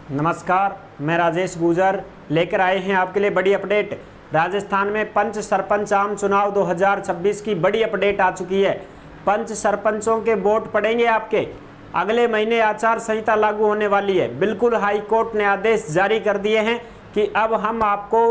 नमस्कार, मैं राजेश गुजर लेकर आए हैं आपके लिए बड़ी अपडेट। राजस्थान में पंच सरपंच आम चुनाव 2026 की बड़ी अपडेट आ चुकी है। पंच सरपंचों के वोट पड़ेंगे आपके। अगले महीने आचार संहिता लागू होने वाली है। बिल्कुल हाई कोर्ट ने आदेश जारी कर दिए हैं कि अब हम आपको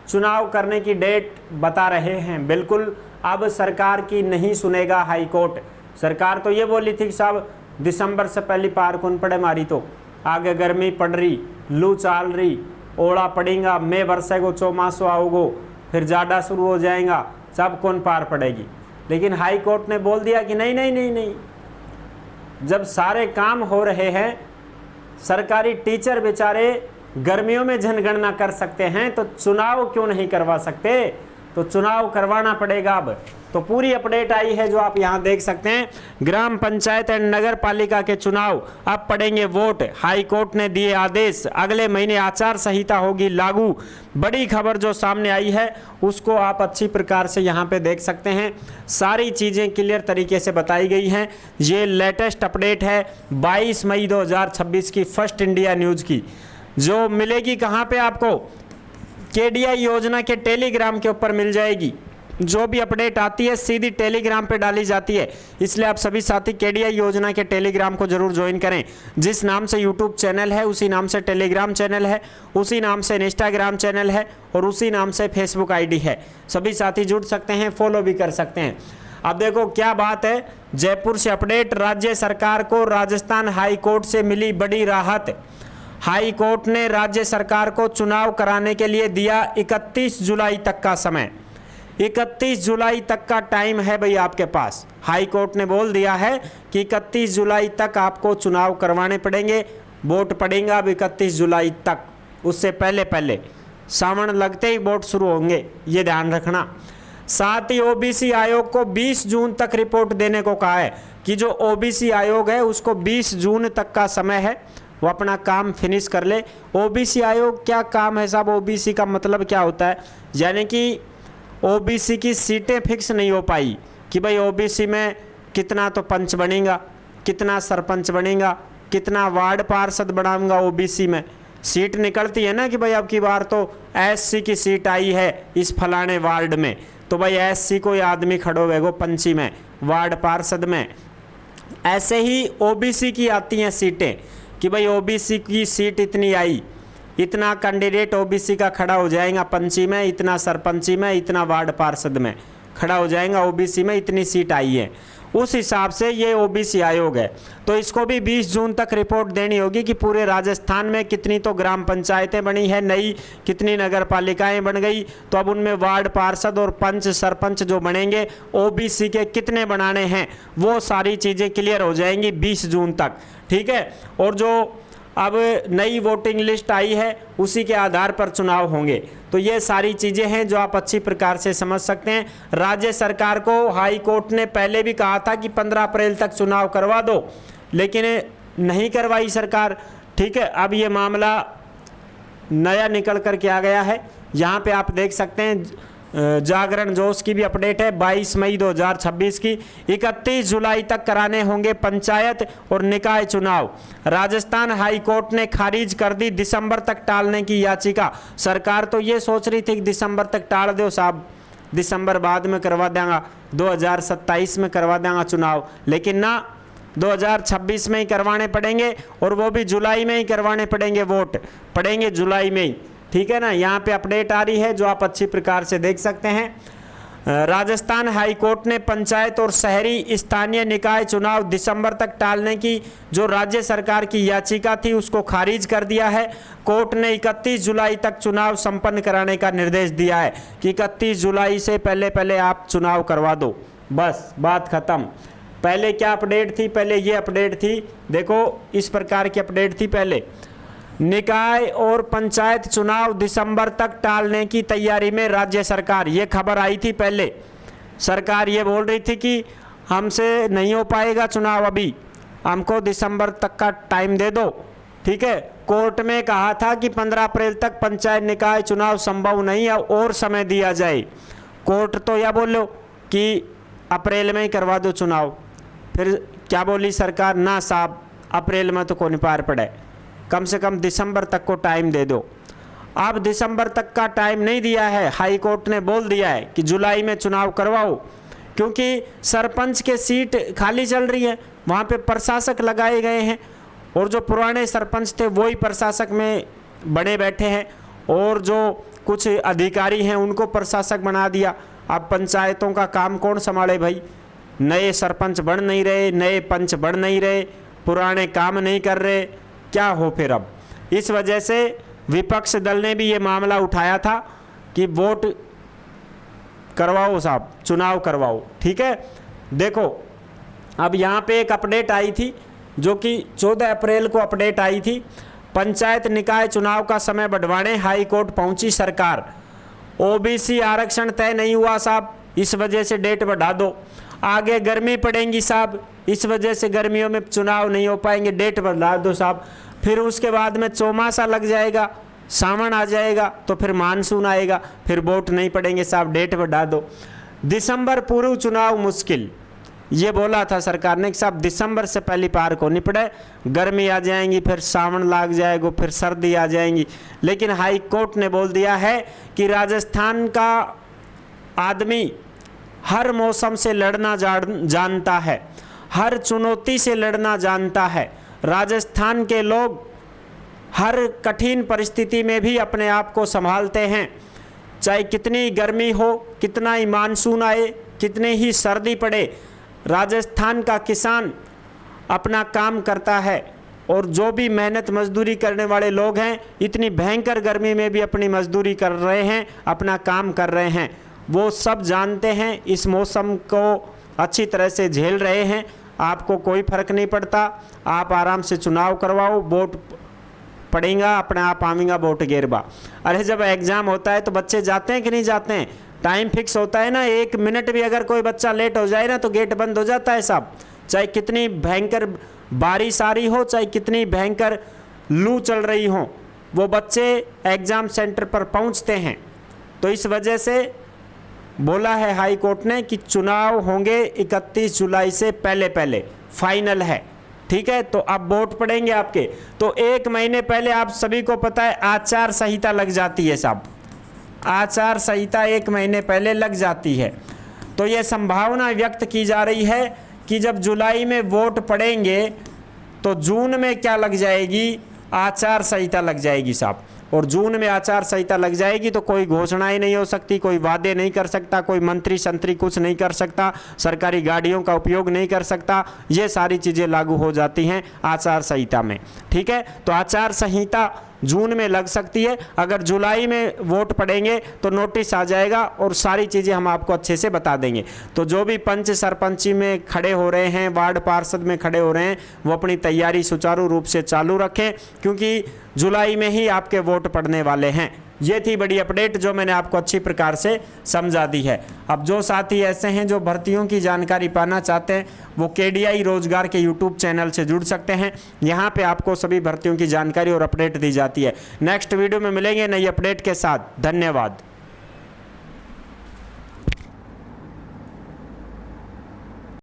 चुनाव करने की डेट बता रहे हैं। बिल्कुल अब सरकार की नहीं सुनेगा हाई कोर्ट। सरकार तो ये बोली थी कि साहब दिसंबर से पहले पार कौन पड़े मारी, तो आगे गर्मी पड़ रही, लू चाल रही, ओला पड़ेगा, मई वर्षे को चौमासो आओगो, फिर जाड़ा शुरू हो जाएगा, सब कौन पार पड़ेगी। लेकिन हाई कोर्ट ने बोल दिया कि नहीं नहीं नहीं नहीं, जब सारे काम हो रहे हैं, सरकारी टीचर बेचारे गर्मियों में जनगणना कर सकते हैं, तो चुनाव क्यों नहीं करवा सकते। तो चुनाव करवाना पड़ेगा अब। तो पूरी अपडेट आई है जो आप यहां देख सकते हैं। ग्राम पंचायत एंड नगर पालिका के चुनाव अब पड़ेंगे वोट। हाई कोर्ट ने दिए आदेश, अगले महीने आचार संहिता होगी लागू। बड़ी खबर जो सामने आई है उसको आप अच्छी प्रकार से यहां पे देख सकते हैं। सारी चीजें क्लियर तरीके से बताई गई हैं। ये लेटेस्ट अपडेट है 22 मई 2026 की फर्स्ट इंडिया न्यूज की, जो मिलेगी कहां पे आपको, केडीआई योजना के टेलीग्राम के ऊपर मिल जाएगी। जो भी अपडेट आती है सीधी टेलीग्राम पे डाली जाती है, इसलिए आप सभी साथी केडीआई योजना के टेलीग्राम को जरूर ज्वाइन करें। जिस नाम से यूट्यूब चैनल है उसी नाम से टेलीग्राम चैनल है, उसी नाम से इंस्टाग्राम चैनल है और उसी नाम से फेसबुक आईडी है। सभी साथी जुड़ सकते हैं, फॉलो भी कर सकते हैं। अब देखो क्या बात है, जयपुर से अपडेट। राज्य सरकार को राजस्थान हाई कोर्ट से मिली बड़ी राहत। हाई कोर्ट ने राज्य सरकार को चुनाव कराने के लिए दिया 31 जुलाई तक का समय। 31 जुलाई तक का टाइम है भाई आपके पास। हाई कोर्ट ने बोल दिया है कि 31 जुलाई तक आपको चुनाव करवाने पड़ेंगे। वोट पड़ेगा अब 31 जुलाई तक, उससे पहले पहले सावन लगते ही वोट शुरू होंगे, ये ध्यान रखना। साथ ही ओबीसी आयोग को 20 जून तक रिपोर्ट देने को कहा है कि जो ओबीसी आयोग है उसको 20 जून तक का समय है, वो अपना काम फिनिश कर ले। ओबीसी आयोग क्या काम है साहब, ओबीसी का मतलब क्या होता है, यानी कि ओबीसी की सीटें फिक्स नहीं हो पाई कि भाई ओबीसी में कितना तो पंच बनेगा, कितना सरपंच बनेगा, कितना वार्ड पार्षद बनाऊंगा। ओबीसी में सीट निकलती है ना कि भाई अब की बार तो एससी की सीट आई है इस फलाने वार्ड में, तो भाई एससी कोई आदमी खड़ो होगा पंची में, वार्ड पार्षद में। ऐसे ही ओबीसी की आती हैं सीटें कि भाई ओबीसी की सीट इतनी आई, इतना कैंडिडेट ओबीसी का खड़ा हो जाएगा पंची में, इतना सरपंची में, इतना वार्ड पार्षद में खड़ा हो जाएगा, ओबीसी में इतनी सीट आई है। उस हिसाब से ये ओबीसी आयोग है। तो इसको भी 20 जून तक रिपोर्ट देनी होगी कि पूरे राजस्थान में कितनी तो ग्राम पंचायतें बनी है नई, कितनी नगर पालिकाएं बन गई, तो अब उनमें वार्ड पार्षद और पंच सरपंच जो बनेंगे ओबीसी के कितने बनाने हैं, वो सारी चीज़ें क्लियर हो जाएंगी 20 जून तक। ठीक है। और जो अब नई वोटिंग लिस्ट आई है उसी के आधार पर चुनाव होंगे। तो ये सारी चीज़ें हैं जो आप अच्छी प्रकार से समझ सकते हैं। राज्य सरकार को हाई कोर्ट ने पहले भी कहा था कि 15 अप्रैल तक चुनाव करवा दो, लेकिन नहीं करवाई सरकार। ठीक है। अब ये मामला नया निकल कर के आ गया है। यहाँ पे आप देख सकते हैं जागरण जोश की भी अपडेट है 22 मई 2026 की। 31 जुलाई तक कराने होंगे पंचायत और निकाय चुनाव। राजस्थान हाई कोर्ट ने खारिज कर दी दिसंबर तक टालने की याचिका। सरकार तो ये सोच रही थी कि दिसंबर तक टाल दो साहब, दिसंबर बाद में करवा देंगे, 2027 में करवा देंगे चुनाव, लेकिन ना, 2026 में ही करवाने पड़ेंगे और वो भी जुलाई में ही करवाने पड़ेंगे, वोट पड़ेंगे जुलाई में ही। ठीक है ना। यहाँ पे अपडेट आ रही है जो आप अच्छी प्रकार से देख सकते हैं। राजस्थान हाई कोर्ट ने पंचायत और शहरी स्थानीय निकाय चुनाव दिसंबर तक टालने की जो राज्य सरकार की याचिका थी उसको खारिज कर दिया है। कोर्ट ने 31 जुलाई तक चुनाव संपन्न कराने का निर्देश दिया है कि 31 जुलाई से पहले पहले आप चुनाव करवा दो, बस बात खत्म। पहले क्या अपडेट थी, पहले ये अपडेट थी, देखो इस प्रकार की अपडेट थी पहले, निकाय और पंचायत चुनाव दिसंबर तक टालने की तैयारी में राज्य सरकार। ये खबर आई थी पहले। सरकार ये बोल रही थी कि हमसे नहीं हो पाएगा चुनाव, अभी हमको दिसंबर तक का टाइम दे दो। ठीक है। कोर्ट में कहा था कि 15 अप्रैल तक पंचायत निकाय चुनाव संभव नहीं है और समय दिया जाए। कोर्ट तो यह बोलो कि अप्रैल में ही करवा दो चुनाव। फिर क्या बोली सरकार, ना साहब अप्रैल में तो कौन पार पड़े, कम से कम दिसंबर तक को टाइम दे दो। अब दिसंबर तक का टाइम नहीं दिया है, हाई कोर्ट ने बोल दिया है कि जुलाई में चुनाव करवाओ, क्योंकि सरपंच के सीट खाली चल रही है, वहाँ पे प्रशासक लगाए गए हैं और जो पुराने सरपंच थे वही प्रशासक में बने बैठे हैं और जो कुछ अधिकारी हैं उनको प्रशासक बना दिया। अब पंचायतों का काम कौन संभाले भाई? नए सरपंच बन नहीं रहे, नए पंच बन नहीं रहे, पुराने काम नहीं कर रहे, क्या हो फिर अब? इस वजह से विपक्ष दल ने भी ये मामला उठाया था कि वोट करवाओ साहब, चुनाव करवाओ। ठीक है, देखो अब यहाँ पे एक अपडेट आई थी जो कि 14 अप्रैल को अपडेट आई थी। पंचायत निकाय चुनाव का समय बढ़वाने हाई कोर्ट पहुंची सरकार। ओबीसी आरक्षण तय नहीं हुआ साहब, इस वजह से डेट बढ़ा दो। आगे गर्मी पड़ेंगी साहब, इस वजह से गर्मियों में चुनाव नहीं हो पाएंगे, डेट बढ़ा दो साहब। फिर उसके बाद में चौमासा लग जाएगा, सावन आ जाएगा, तो फिर मानसून आएगा, फिर वोट नहीं पड़ेंगे साहब, डेट बढ़ा दो। दिसंबर पूर्व चुनाव मुश्किल, ये बोला था सरकार ने कि साहब दिसंबर से पहली पार को नहीं पड़े, गर्मी आ जाएंगी, फिर सावन लग जाएगा, फिर सर्दी आ जाएंगी। लेकिन हाई कोर्ट ने बोल दिया है कि राजस्थान का आदमी हर मौसम से लड़ना जानता है, हर चुनौती से लड़ना जानता है। राजस्थान के लोग हर कठिन परिस्थिति में भी अपने आप को संभालते हैं, चाहे कितनी गर्मी हो, कितना ही मानसून आए, कितनी ही सर्दी पड़े, राजस्थान का किसान अपना काम करता है। और जो भी मेहनत मजदूरी करने वाले लोग हैं, इतनी भयंकर गर्मी में भी अपनी मजदूरी कर रहे हैं, अपना काम कर रहे हैं, वो सब जानते हैं, इस मौसम को अच्छी तरह से झेल रहे हैं। आपको कोई फर्क नहीं पड़ता, आप आराम से चुनाव करवाओ, वोट पड़ेगा, अपने आप आवेगा वोट गिरबा। अरे जब एग्ज़ाम होता है तो बच्चे जाते हैं कि नहीं जाते हैं? टाइम फिक्स होता है ना, 1 मिनट भी अगर कोई बच्चा लेट हो जाए ना तो गेट बंद हो जाता है साहब। चाहे कितनी भयंकर बारिश आ रही हो, चाहे कितनी भयंकर लू चल रही हो, वो बच्चे एग्ज़ाम सेंटर पर पहुंचते हैं। तो इस वजह से बोला है हाई कोर्ट ने कि चुनाव होंगे 31 जुलाई से पहले पहले, फाइनल है। ठीक है, तो अब वोट पड़ेंगे आपके, तो 1 महीने पहले आप सभी को पता है आचार संहिता लग जाती है साहब, आचार संहिता 1 महीने पहले लग जाती है। तो ये संभावना व्यक्त की जा रही है कि जब जुलाई में वोट पड़ेंगे तो जून में क्या लग जाएगी? आचार संहिता लग जाएगी साहब। और जून में आचार संहिता लग जाएगी तो कोई घोषणाएं नहीं हो सकती, कोई वादे नहीं कर सकता, कोई मंत्री संतरी कुछ नहीं कर सकता, सरकारी गाड़ियों का उपयोग नहीं कर सकता, ये सारी चीज़ें लागू हो जाती हैं आचार संहिता में। ठीक है, तो आचार संहिता जून में लग सकती है। अगर जुलाई में वोट पड़ेंगे तो नोटिस आ जाएगा और सारी चीज़ें हम आपको अच्छे से बता देंगे। तो जो भी पंच सरपंची में खड़े हो रहे हैं, वार्ड पार्षद में खड़े हो रहे हैं, वो अपनी तैयारी सुचारू रूप से चालू रखें, क्योंकि जुलाई में ही आपके वोट पड़ने वाले हैं। ये थी बड़ी अपडेट जो मैंने आपको अच्छी प्रकार से समझा दी है। अब जो साथी ऐसे हैं जो भर्तियों की जानकारी पाना चाहते हैं, वो KDI रोजगार के YouTube चैनल से जुड़ सकते हैं। यहाँ पे आपको सभी भर्तियों की जानकारी और अपडेट दी जाती है। नेक्स्ट वीडियो में मिलेंगे नई अपडेट के साथ। धन्यवाद।